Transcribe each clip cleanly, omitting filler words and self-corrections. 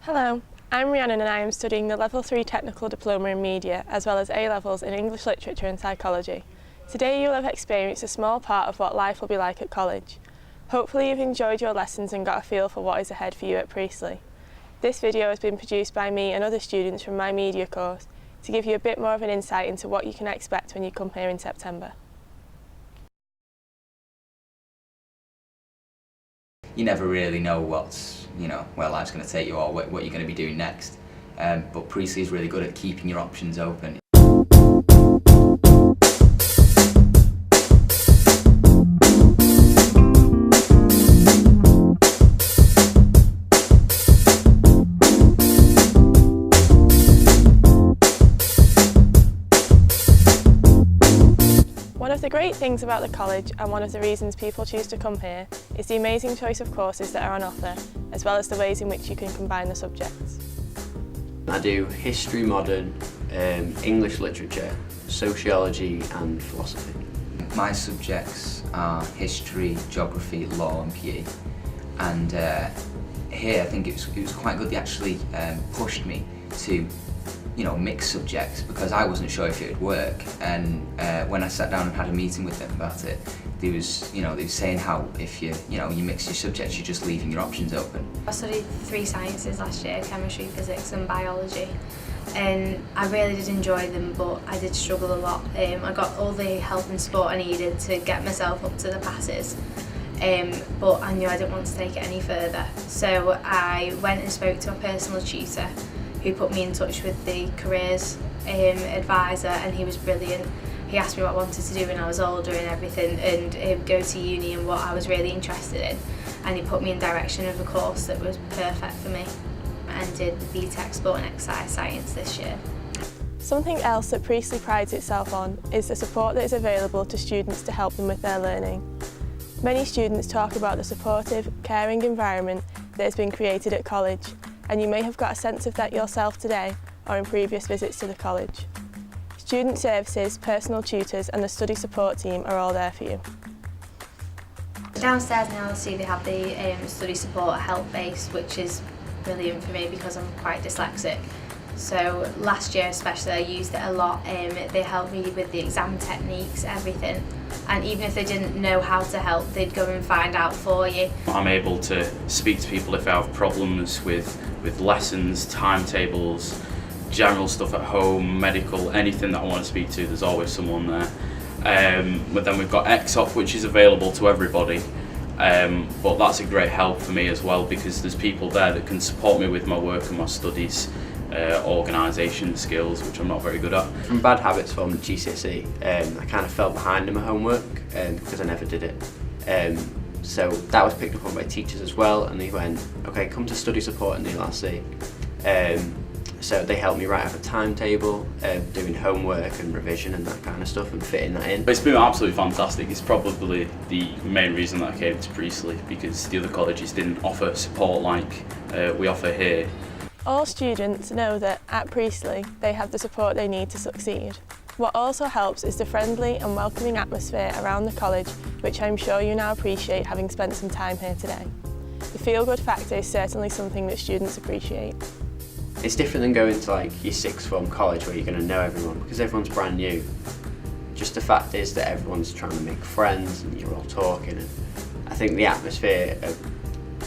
Hello, I'm Rhiannon and I am studying the Level 3 Technical Diploma in Media as well as A-Levels in English Literature and Psychology. Today you will have experienced a small part of what life will be like at college. Hopefully you've enjoyed your lessons and got a feel for what is ahead for you at Priestley. This video has been produced by me and other students from my media course to give you a bit more of an insight into what you can expect when you come here in September. You never really know where life's going to take you or what you're going to be doing next. But Priestley is really good at keeping your options open. One of the great things about the college, and one of the reasons people choose to come here, is the amazing choice of courses that are on offer, as well as the ways in which you can combine the subjects. I do history, modern, English literature, sociology and philosophy. My subjects are history, geography, law and PE. And here I think it was quite good. They actually pushed me to mix subjects because I wasn't sure if it would work, and when I sat down and had a meeting with them about it, they were saying how if you mix your subjects, you're just leaving your options open. I studied 3 sciences last year, chemistry, physics and biology, and I really did enjoy them, but I did struggle a lot. I got all the help and support I needed to get myself up to the passes, but I knew I didn't want to take it any further, so I went and spoke to a personal tutor who put me in touch with the careers advisor, and he was brilliant. He asked me what I wanted to do when I was older and everything, and go to uni and what I was really interested in, and he put me in direction of a course that was perfect for me, and did the BTEC Sport and Exercise Science this year. Something else that Priestley prides itself on is the support that is available to students to help them with their learning. Many students talk about the supportive, caring environment that has been created at college, and you may have got a sense of that yourself today or in previous visits to the college. Student services, personal tutors and the study support team are all there for you. Downstairs in LSE they have the study support help base, which is brilliant for me because I'm quite dyslexic. So last year especially I used it a lot. They helped me with the exam techniques, everything, and even if they didn't know how to help, they'd go and find out for you. I'm able to speak to people if I have problems with lessons, timetables, general stuff at home, medical, anything that I want to speak to, there's always someone there. But then we've got EXOP, which is available to everybody, but that's a great help for me as well because there's people there that can support me with my work and my studies, organisation skills, which I'm not very good at. From bad habits from GCSE, I kind of fell behind in my homework because I never did it. So that was picked up on by teachers as well, and they went, okay, come to study support in the LSE. So they helped me write up a timetable, doing homework and revision and that kind of stuff and fitting that in. It's been absolutely fantastic. It's probably the main reason that I came to Priestley because the other colleges didn't offer support like we offer here. All students know that at Priestley they have the support they need to succeed. What also helps is the friendly and welcoming atmosphere around the college, which I'm sure you now appreciate having spent some time here today. The feel-good factor is certainly something that students appreciate. It's different than going to like your sixth form college where you're going to know everyone because everyone's brand new. Just the fact is that everyone's trying to make friends and you're all talking, and I think the atmosphere of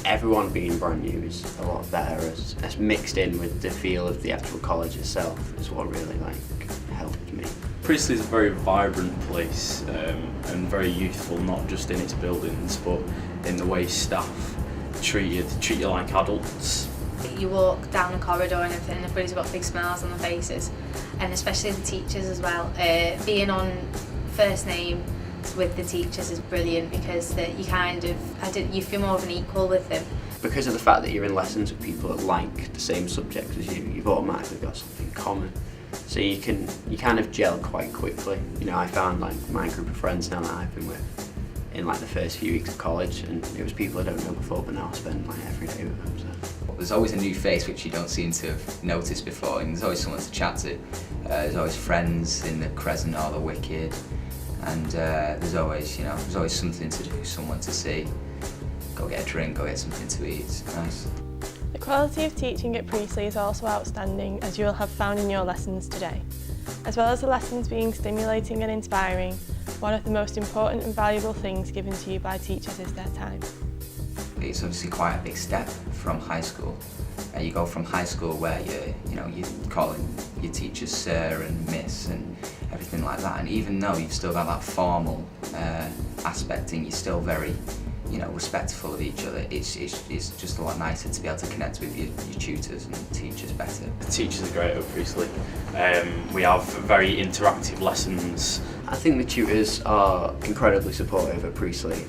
everyone being brand new is a lot better as mixed in with the feel of the actual college itself is what really helped me. Priestley is a very vibrant place and very youthful, not just in its buildings but in the way staff treat you like adults. You walk down the corridor and everything, everybody's got big smiles on their faces, and especially the teachers as well. Being on first name with the teachers is brilliant because you feel more of an equal with them. Because of the fact that you're in lessons with people that like the same subject as you, you've automatically got something common. So you kind of gel quite quickly. I found my group of friends now that I've been with in the first few weeks of college, and it was people I don't know before, but now I spend every day with them. So. There's always a new face which you don't seem to have noticed before, and there's always someone to chat to. There's always friends in the Crescent or the Wicked, and there's always something to do, someone to see. Go get a drink, go get something to eat. It's nice. The quality of teaching at Priestley is also outstanding, as you will have found in your lessons today. As well as the lessons being stimulating and inspiring, one of the most important and valuable things given to you by teachers is their time. It's obviously quite a big step from high school. You go from high school where you're calling your teachers sir and miss and everything like that, and even though you've still got that formal aspect and you're still very respectful of each other, it's just a lot nicer to be able to connect with your tutors and teachers better. The teachers are great at Priestley. We have very interactive lessons. I think the tutors are incredibly supportive at Priestley.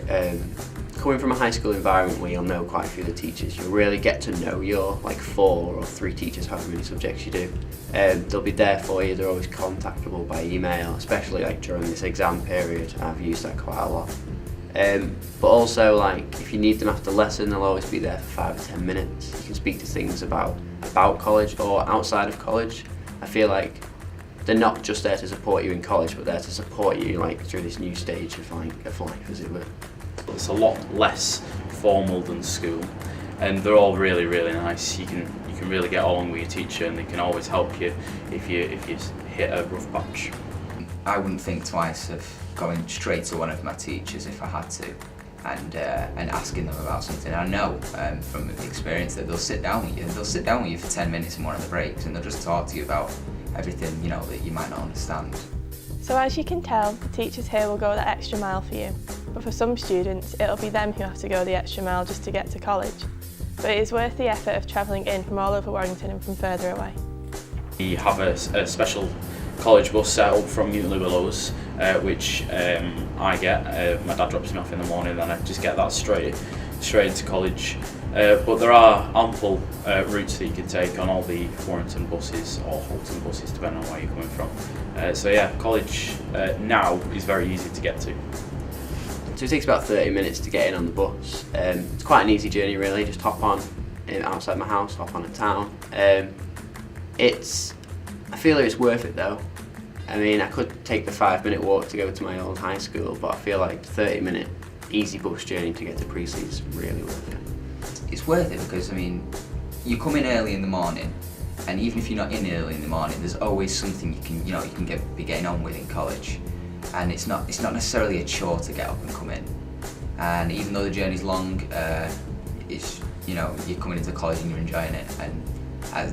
Coming from a high school environment where you'll know quite a few of the teachers, you'll really get to know your 4 or 3 teachers, however many subjects you do. They'll be there for you, they're always contactable by email, especially during this exam period. I've used that quite a lot. But also if you need them after lesson, they'll always be there for 5 or 10 minutes. You can speak to things about college or outside of college. I feel like they're not just there to support you in college, but there to support you through this new stage of life, as it were. It's a lot less formal than school, and they're all really, really nice. You can really get along with your teacher, and they can always help you if you hit a rough patch. I wouldn't think twice of going straight to one of my teachers if I had to, and asking them about something. I know from experience that they'll sit down with you. They'll sit down with you for 10 minutes in one of the breaks, and they'll just talk to you about everything that you might not understand. So as you can tell, the teachers here will go the extra mile for you. But for some students, it'll be them who have to go the extra mile just to get to college. But it is worth the effort of travelling in from all over Warrington and from further away. We have a special college bus set up from Newtonley Willows, which I get. My dad drops me off in the morning, and I just get that straight into college. But there are ample routes that you can take on all the Warrington buses or Halton buses, depending on where you're coming from. So yeah, college now is very easy to get to. So it takes about 30 minutes to get in on the bus. It's quite an easy journey really, just hop on outside my house, hop on in town. I feel like it's worth it though. I mean, I could take the 5-minute walk to go to my old high school, but I feel like the 30-minute easy bus journey to get to Priestley is really worth it. It's worth it because you come in early in the morning, and even if you're not in early in the morning, there's always something you can be getting on with in college. And it's not necessarily a chore to get up and come in. And even though the journey's long, you're coming into college and you're enjoying it, and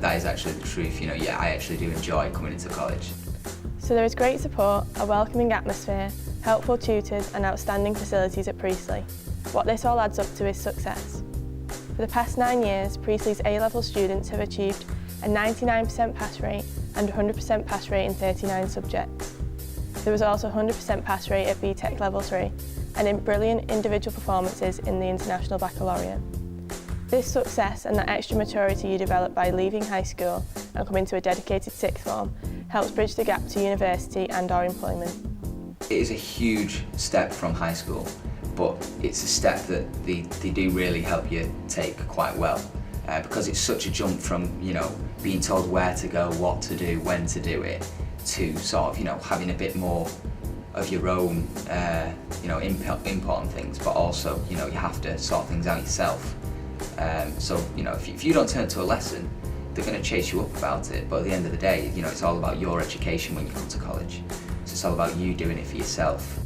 that is actually the truth. I actually do enjoy coming into college. So there is great support, a welcoming atmosphere, helpful tutors and outstanding facilities at Priestley. What this all adds up to is success. For the past 9 years, Priestley's A-level students have achieved a 99% pass rate and 100% pass rate in 39 subjects. There was also a 100% pass rate at BTEC Level 3 and in brilliant individual performances in the International Baccalaureate. This success and that extra maturity you develop by leaving high school and coming to a dedicated sixth form helps bridge the gap to university and/or employment. It is a huge step from high school, but it's a step that they do really help you take quite well. Because it's such a jump from being told where to go, what to do, when to do it, to sort of having a bit more of your own input on things, but also you have to sort things out yourself. So if you don't turn to a lesson, they're going to chase you up about it. But at the end of the day, it's all about your education when you come to college. So it's all about you doing it for yourself.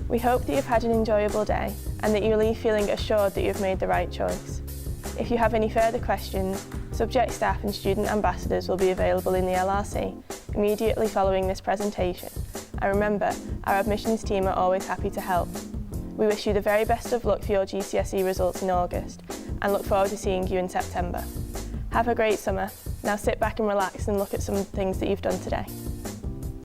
We hope that you've had an enjoyable day and that you leave feeling assured that you've made the right choice. If you have any further questions, subject staff and student ambassadors will be available in the LRC immediately following this presentation. And remember, our admissions team are always happy to help. We wish you the very best of luck for your GCSE results in August and look forward to seeing you in September. Have a great summer. Now sit back and relax and look at some things that you've done today.